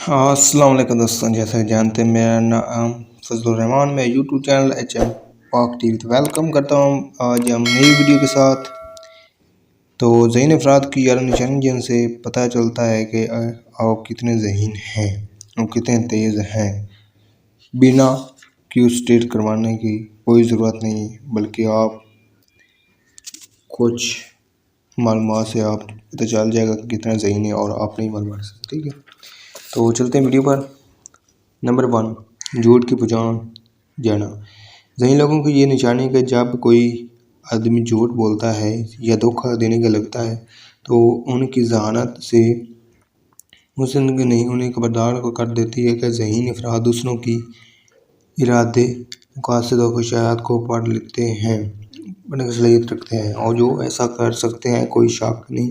हाँ, अस्सलाम वालेकुम दोस्तों। जैसा कि जानते हैं मेरा नाम फजलुर रहमान, मैं यूट्यूब चैनल HM पाक टीवी तो वेलकम करता हूँ। आज हम नई वीडियो के साथ। तो ज़हीन अफराद की यार निशानी जिनसे पता चलता है कि आप कितने ज़हीन हैं और कितने तेज़ हैं। बिना क्यू स्टेट करवाने की कोई ज़रूरत नहीं, बल्कि आप कुछ मालूमात से आप पता चल जाएगा कि कितना ज़हीन है और आप नहीं मालूम कर सकते। ठीक है, तो चलते हैं वीडियो पर। नंबर 1, झूठ की पहचान जाना। ज़हीन लोगों की ये निशानी है कि जब कोई आदमी झूठ बोलता है या धोखा देने का लगता है तो उनकी जहानत से हुस्न नहीं उन्हें खबरदार कर देती है कि ज़हीन अफराद दूसरों की इरादे मकासद और ख्वाहिशात को पढ़ लेते हैं, पढ़ने की सलाहियत रखते हैं, और जो ऐसा कर सकते हैं कोई शक नहीं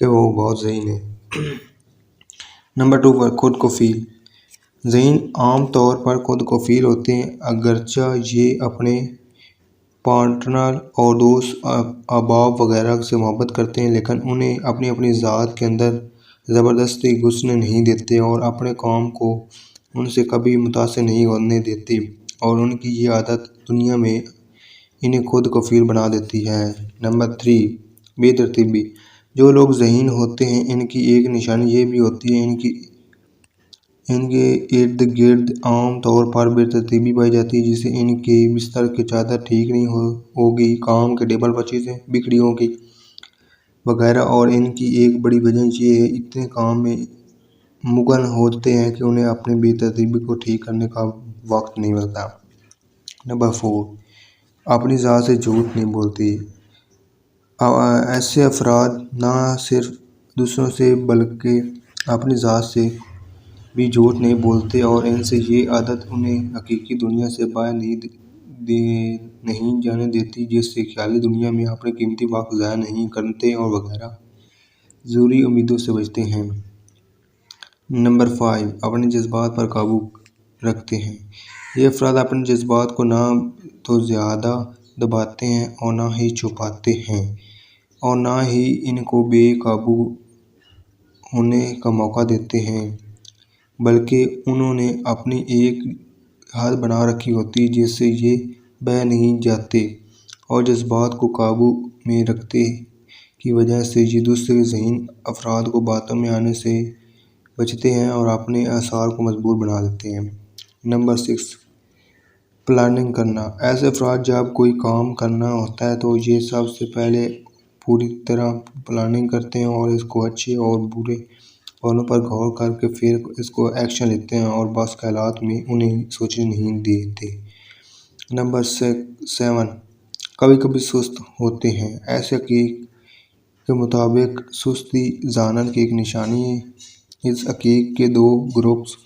कि वो बहुत ज़हीन है। नंबर 2 पर खुद को फील। ज़हीन आम तौर पर खुद को फील होते हैं, अगरचा ये अपने पार्टनर और दोस्त अहबाब वगैरह से मोहब्बत करते हैं, लेकिन उन्हें अपनी अपनी ज़ात के अंदर ज़बरदस्ती घुसने नहीं देते और अपने काम को उनसे कभी मुतासिर नहीं होने देते, और उनकी ये आदत दुनिया में इन्हें खुद को फील बना देती है। नंबर 3, बेतरतीबी। जो लोग ज़हीन होते हैं इनकी एक निशानी ये भी होती है इनके इर्द गिर्द आम तौर पर बेतरतीबी पाई जाती है, जिससे इनके बिस्तर की चादर ठीक नहीं होगी, काम के टेबल पर चीज़ें बिखरी होगी वगैरह। और इनकी एक बड़ी वजह ये है इतने काम में मुगन होते हैं कि उन्हें अपनी बेतरतीबी को ठीक करने का वक्त नहीं मिलता। नंबर 4, अपनी ज़ात से झूठ नहीं बोलती। ऐसे अफराद ना सिर्फ दूसरों से बल्कि अपनी ज़ात से भी झूठ नहीं बोलते, और इनसे ये आदत उन्हें हकीकी दुनिया से बाहर नहीं जाने देती, जिससे ख्याली दुनिया में अपने कीमती वक्त ज़ाया नहीं करते और वगैरह ज़रूरी उम्मीदों से बचते हैं। नंबर 5, अपने जज्बात पर काबू रखते हैं। ये अफराद अपने जज्बात को ना तो ज़्यादा दबाते हैं और ना ही छुपाते हैं, और ना ही इनको बेकाबू होने का मौका देते हैं, बल्कि उन्होंने अपनी एक हद बना रखी होती है जिससे ये बह नहीं जाते, और जज्बात को काबू में रखते की वजह से ये दूसरे ज़हीन अफराद को बातों में आने से बचते हैं और अपने आसार को मजबूत बना देते हैं। नंबर 6, प्लानिंग करना। ऐसे अफराद जब कोई काम करना होता है तो ये सबसे पहले पूरी तरह प्लानिंग करते हैं और इसको अच्छे और बुरे पहलुओं पर गौर करके फिर इसको एक्शन लेते हैं, और बस ख्यालात में उन्हें सोचने नहीं देते। नंबर 7, कभी कभी सुस्त होते हैं। ऐसे हकीक के मुताबिक सुस्ती ज़हानत की एक निशानी है। इस हकीक के 2 ग्रुप्स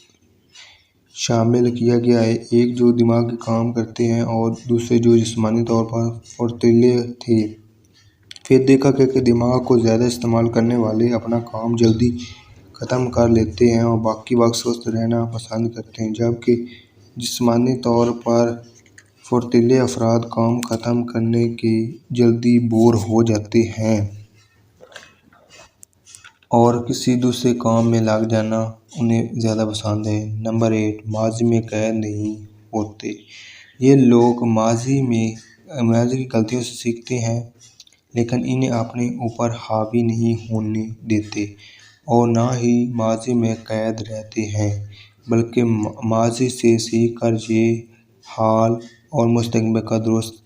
शामिल किया गया है, एक जो दिमागी काम करते हैं और दूसरे जो जिस्मानी तौर पर फुर्तीले थे। फिर देखा गया कि दिमाग को ज़्यादा इस्तेमाल करने वाले अपना काम जल्दी ख़त्म कर लेते हैं और बाकी वक्त सुस्त रहना पसंद करते हैं, जबकि जिस्मानी तौर पर फुर्तीले अफराद काम ख़त्म करने के जल्दी बोर हो जाते हैं और किसी दूसरे काम में लग जाना उन्हें ज़्यादा पसंद है। नंबर 8, माजी में कैद नहीं होते। ये लोग माजी की गलतियों से सीखते हैं, लेकिन इन्हें अपने ऊपर हावी नहीं होने देते, और ना ही माजी में कैद रहते हैं, बल्कि माजी से सीख कर ये हाल और मुस्तकबिल का दुरुस्त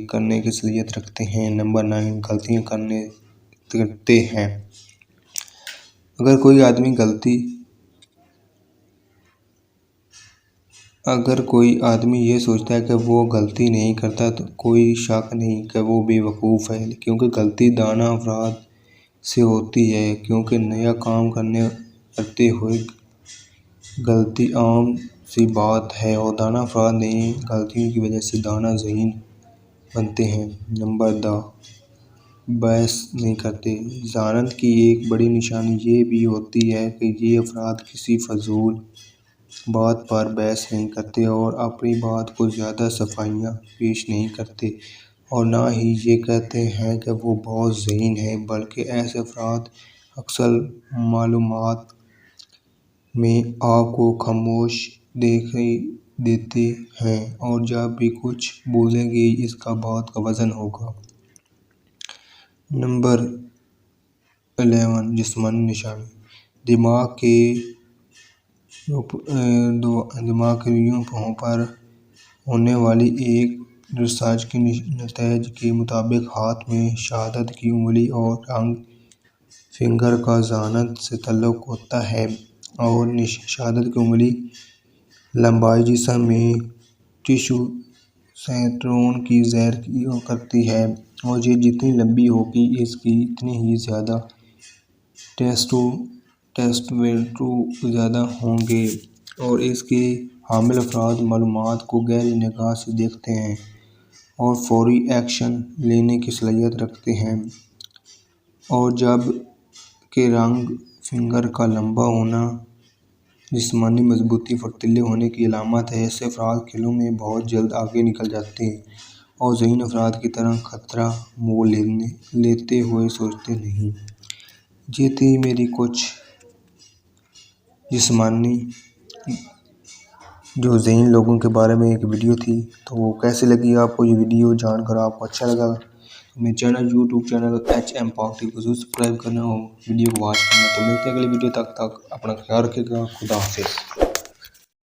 करने की सलाहियत रखते हैं। नंबर 9, गलतियाँ करते हैं। अगर कोई आदमी ये सोचता है कि वो गलती नहीं करता तो कोई शक नहीं कि वो बेवकूफ़ है, क्योंकि गलती दाना अफराद से होती है, क्योंकि नया काम करते हुए गलती आम सी बात है और दाना अफराद नई गलतियों की वजह से दाना ज़हीन बनते हैं। नंबर 10, बहस नहीं करते। ज़हानत की एक बड़ी निशानी ये भी होती है कि ये अफराद किसी फजूल बात पर बहस नहीं करते और अपनी बात को ज़्यादा सफाइयाँ पेश नहीं करते, और ना ही ये कहते हैं कि वो बहुत ज़हीन है, बल्कि ऐसे अफराद अक्सर मालूमात میں آپ کو خاموش دکھائی دیتے ہیں اور جب بھی کچھ بولیں گے اس کا بات کا وزن ہوگا۔ نمبر 11 جسمانی نشانی۔ دماغ کے رویوں پر ہونے والی ایک ریسرچ کے نتائج کے مطابق ہاتھ میں شہادت کی انگلی اور رنگ فنگر کا ذہانت سے تعلق ہوتا ہے اور شہادت کی انگلی لمبائی جسم میں ٹیسٹوسٹیرون کی زیر کرتی ہے اور یہ جتنی لمبی ہوگی اس کی اتنے ہی زیادہ ٹیسٹوسٹیرون زیادہ ہوں گے اور اس کے حامل افراد معلومات کو گہری نگاہ سے دیکھتے ہیں اور فوری ایکشن لینے کی صلاحیت رکھتے ہیں، اور جب کہ رنگ فنگر کا لمبا ہونا جسمانی مضبوطی فرتیلے ہونے کی علامت ہے۔ ایسے افراد کھیلوں میں بہت جلد آگے نکل جاتے ہیں اور ذہین افراد کی طرح خطرہ مول لیتے ہوئے سوچتے نہیں۔ یہ تھی میری کچھ جسمانی جو ذہین لوگوں کے بارے میں ایک ویڈیو تھی۔ تو کیسے لگی آپ کو یہ ویڈیو جان کر؟ آپ کو اچھا لگا تو میرے channel YouTube channel HM Park کو ضرور سبسکرائب کرنا اور ویڈیو کو واچ کرنا۔ تو ملتے ہیں اگلی ویڈیو، تک اپنا خیال رکھے گا۔ خدا حافظ۔